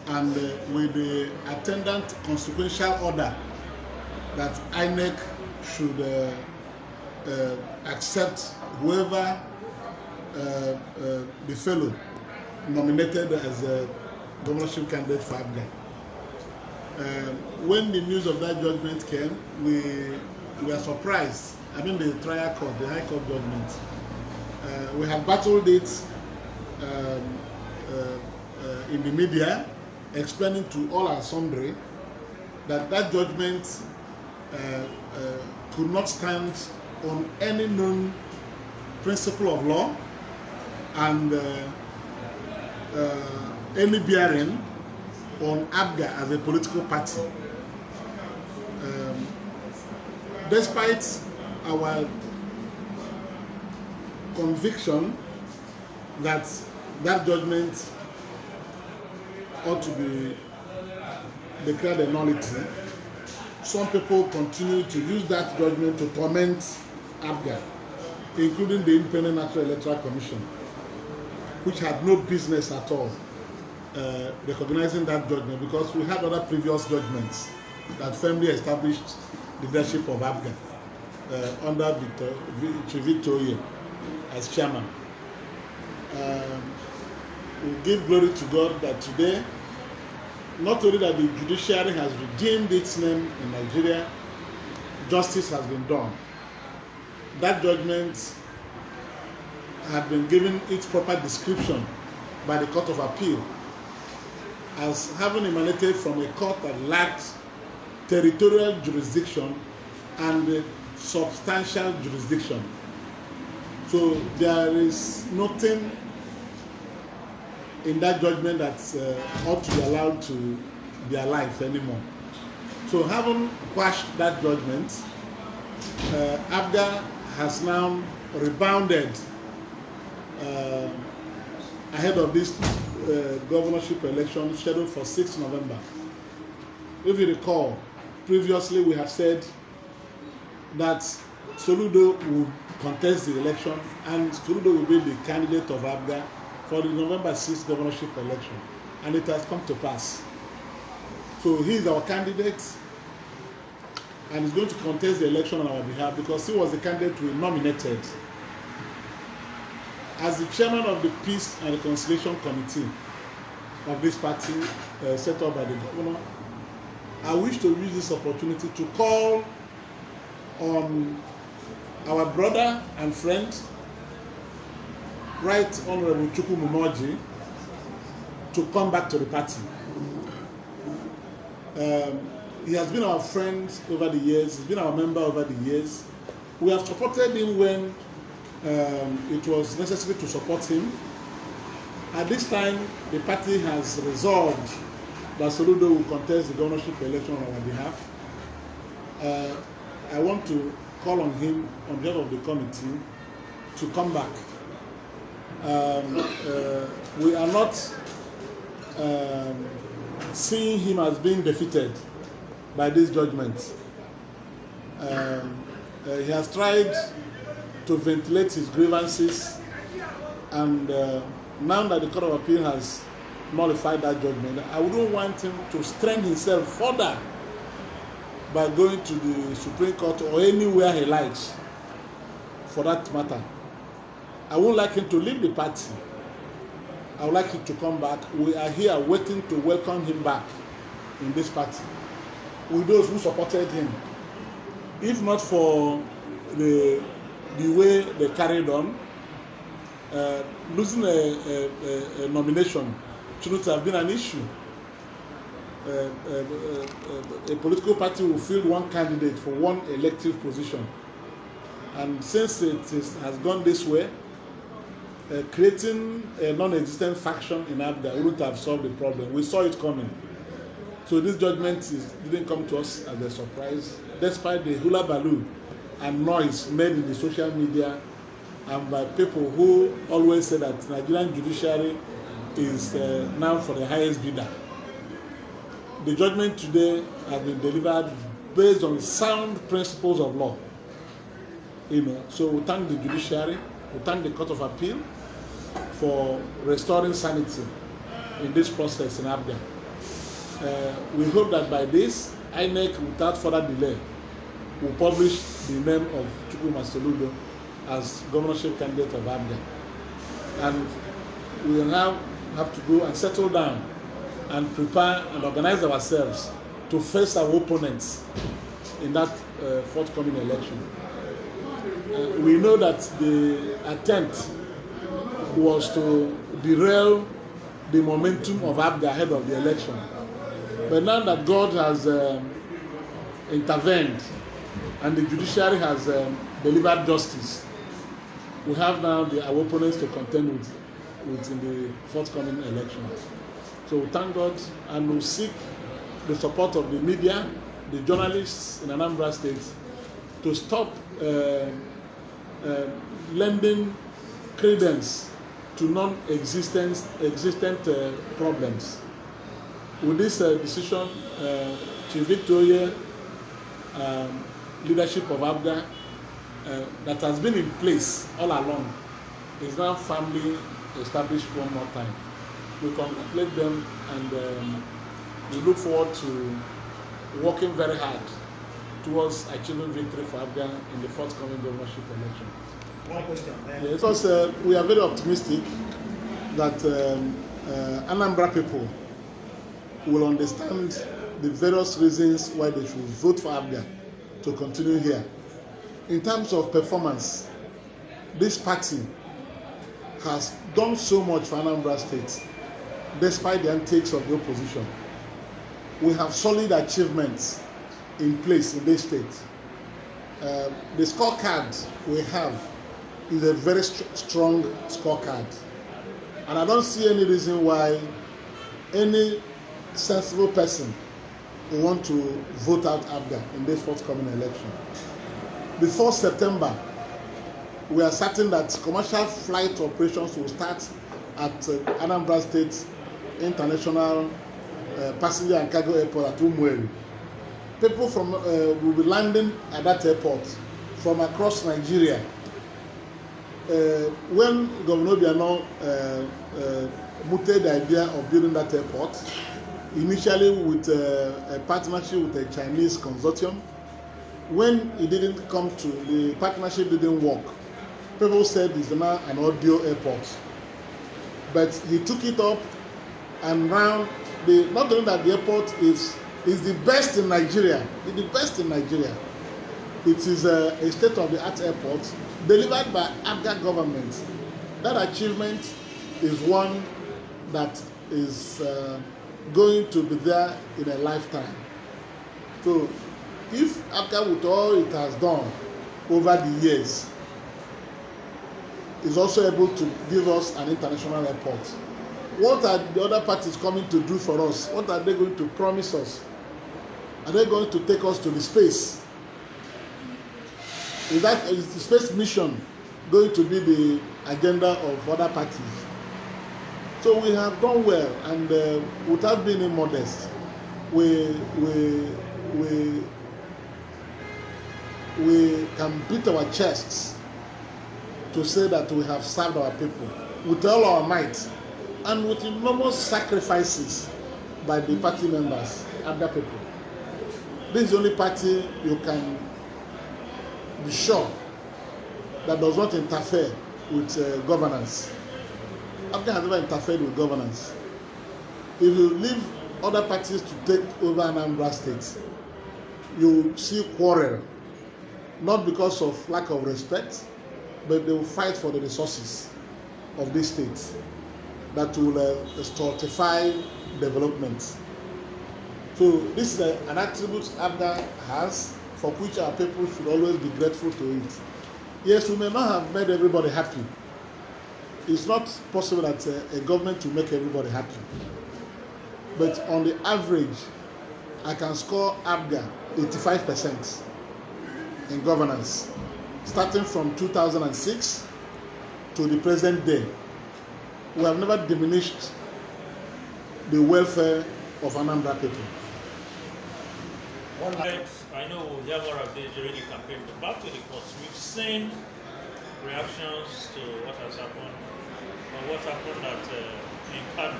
and with the attendant consequential order that INEC should accept whoever the fellow nominated as a governorship candidate for ABGA. When the news of that judgment came, we were surprised. I mean, the trial court, the High Court judgment. We have battled it in the media, explaining to all and sundry that that judgment could not stand on any known principle of law and any bearing on ABGA as a political party. Despite our conviction that that judgment ought to be declared a nullity, some people continue to use that judgment to torment ABGA, including the Independent National Electoral Commission, which had no business at all recognizing that judgment, because we had other previous judgments that firmly established the leadership of ABGA under Victor Oye as chairman. We give glory to God that today, not only that the judiciary has redeemed its name in Nigeria, justice has been done. That judgment had been given its proper description by the Court of Appeal as having emanated from a court that lacked territorial jurisdiction and substantial jurisdiction. So there is nothing in that judgment that ought to be allowed to be alive anymore. So having quashed that judgment, ABGA has now rebounded ahead of this governorship election scheduled for 6th November. If you recall, previously we have said that Soludo will contest the election and Soludo will be the candidate of ABGA for the November 6th governorship election, and it has come to pass. So he is our candidate and is going to contest the election on our behalf because he was the candidate we nominated. As the chairman of the Peace and Reconciliation Committee of this party set up by the governor, I wish to use this opportunity to call on our brother and friend, Right Honorable Chukwu Mumoji, to come back to the party. He has been our friend over the years, he's been our member over the years. We have supported him when it was necessary to support him. At this time, the party has resolved that Soludo will contest the governorship election on our behalf. I want to call on him on behalf of the committee to come back. We are not seeing him as being defeated by this judgment. He has tried to ventilate his grievances, and now that the Court of Appeal has nullified that judgment, I wouldn't want him to strain himself further by going to the Supreme Court or anywhere he likes, for that matter. I wouldn't like him to leave the party. I would like him to come back. We are here waiting to welcome him back in this party with those who supported him. If not for the way they carried on, losing a nomination shouldn't have been an issue. A political party will field one candidate for one elective position, and since has gone this way, creating a non-existent faction in ABGA wouldn't have solved the problem. We saw it coming. So this judgment didn't come to us as a surprise, despite the hula baloo and noise made in the social media and by people who always say that Nigerian judiciary is now for the highest bidder. The judgment today has been delivered based on sound principles of law. So we thank the judiciary, we thank the Court of Appeal for restoring sanity in this process in ABGA. We hope that by this, INEC, without further delay, will publish the name of Chukwuma Soludo as governorship candidate of Abia. And we will now have to go and settle down and prepare and organize ourselves to face our opponents in that forthcoming election. We know that the attempt was to derail the momentum of Abga ahead of the election. But now that God has intervened and the judiciary has delivered justice, we have now our opponents to contend with in the forthcoming election. So we thank God and we seek the support of the media, the journalists in Anambra State to stop lending credence to non-existent problems. With this decision, Chief Victor leadership of Abga that has been in place all along is now firmly established one more time. We congratulate them and we look forward to working very hard towards achieving victory for Abga in the forthcoming governorship election. One question. Yeah, because we are very optimistic that Anambra people will understand the various reasons why they should vote for Abga to continue here. In terms of performance, this party has done so much for Anambra State, despite the antics of the opposition. We have solid achievements in place in this state. The scorecard we have is a very strong scorecard. And I don't see any reason why any sensible person will want to vote out Abga in this forthcoming election. Before September, we are certain that commercial flight operations will start at Anambra State International Passenger and Cargo Airport at Umueri. People from will be landing at that airport from across Nigeria. When Governor Obiano mooted the idea of building that airport, initially with a partnership with a Chinese consortium, when it didn't come to, the partnership didn't work. People said it's now an audio airport. But he took it up and round not only that the airport is the best in Nigeria, it's the best in Nigeria. It is a state-of-the-art airport delivered by Abga government. That achievement is one that is going to be there in a lifetime. So if Abga, with all it has done over the years, is also able to give us an international airport, what are the other parties coming to do for us? What are they going to promise us? Are they going to take us to the space? Is the space mission going to be the agenda of other parties? So we have done well, and without being immodest, we can beat our chests to say that we have served our people with all our might and with enormous sacrifices by the party members, other people. This is the only party you can be sure that does not interfere with governance. Abga has never interfered with governance. If you leave other parties to take over Anambra State, you see quarrel, not because of lack of respect, but they will fight for the resources of this state that will stultify development. So this is an attribute Abga has, for which our people should always be grateful to it. Yes, we may not have made everybody happy. It's not possible that a government will make everybody happy. But on the average, I can score Abga 85% in governance, starting from 2006 to the present day. We have never diminished the welfare of Anambra people. I know we'll hear more of this during the campaign, but back to the courts. We've seen reactions to what has happened, or what happened in Kano.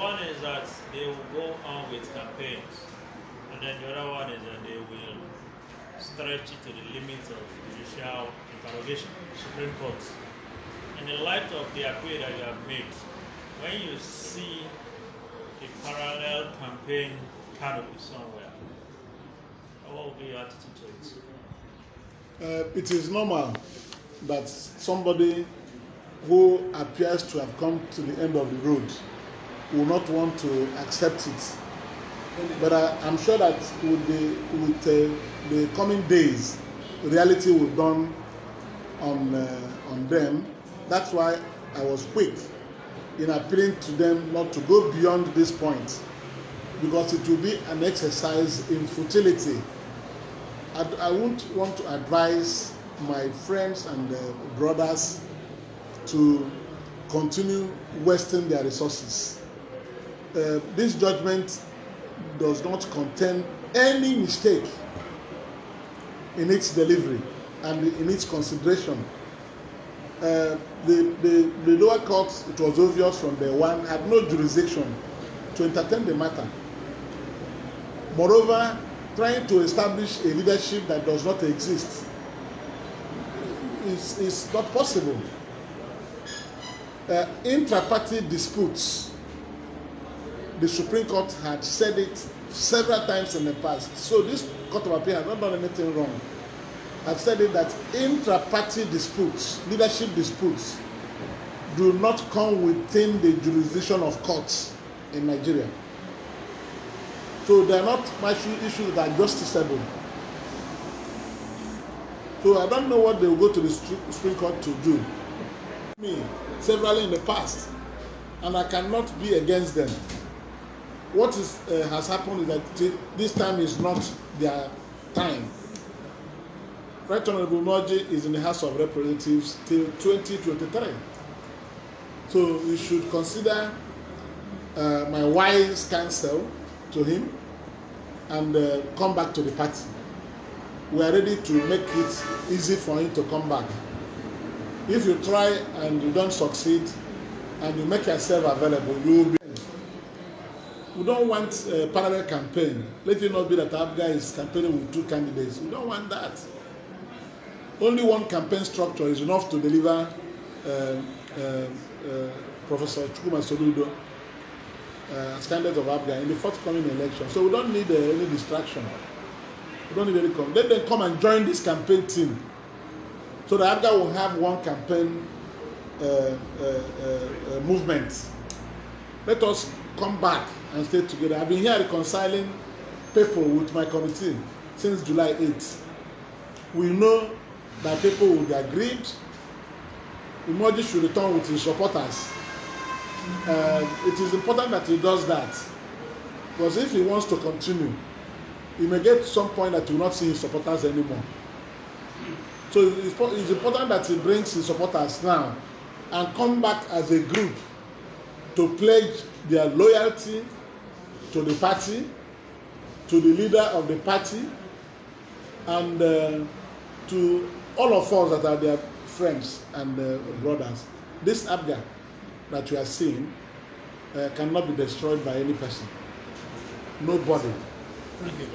one is that they will go on with campaigns, and then the other one is that they will stretch it to the limit of judicial interrogation, Supreme Court. In the light of the appeal that you have made, when you see a parallel campaign canopy somewhere, what will be your attitude to it? It is normal that somebody who appears to have come to the end of the road will not want to accept it. But I'm sure that with the coming days, reality will dawn on them. That's why I was quick in appealing to them not to go beyond this point, because it will be an exercise in futility. I won't want to advise my friends and brothers to continue wasting their resources. This judgment does not contain any mistake in its delivery and in its consideration. The lower court, it was obvious from day one, had no jurisdiction to entertain the matter. Moreover, trying to establish a leadership that does not exist is not possible. Intra-party disputes, the Supreme Court had said it several times in the past. So this Court of Appeal has not done anything wrong. I've said it that intra-party disputes, leadership disputes, do not come within the jurisdiction of courts in Nigeria. So they are not issues that are justiciable. So I don't know what they will go to the Supreme Court to do. Me, severally in the past, and I cannot be against them. What has happened is that this time is not their time. Right Honorable Moji is in the House of Representatives till 2023. So we should consider my wise counsel to him and come back to the party. We are ready to make it easy for him to come back. If you try and you don't succeed and you make yourself available, you will be. We don't want a parallel campaign. Let it not be that APGA is campaigning with two candidates. We don't want that. Only one campaign structure is enough to deliver Professor Chukwuma Soludo as candidate of APGA in the forthcoming election. So we don't need any distraction. We don't need any come. Let them come and join this campaign team, so the APGA will have one campaign movement. Let us come back and stay together. I've been here reconciling people with my committee since July 8th. We know that people will be aggrieved. Umoji should return with his supporters. It is important that he does that, because if he wants to continue, he may get to some point that he will not see his supporters anymore. So it's important that he brings his supporters now and come back as a group to pledge their loyalty to the party, to the leader of the party, and to all of us that are their friends and brothers. This APGA that you are seeing cannot be destroyed by any person. Nobody. Thank you.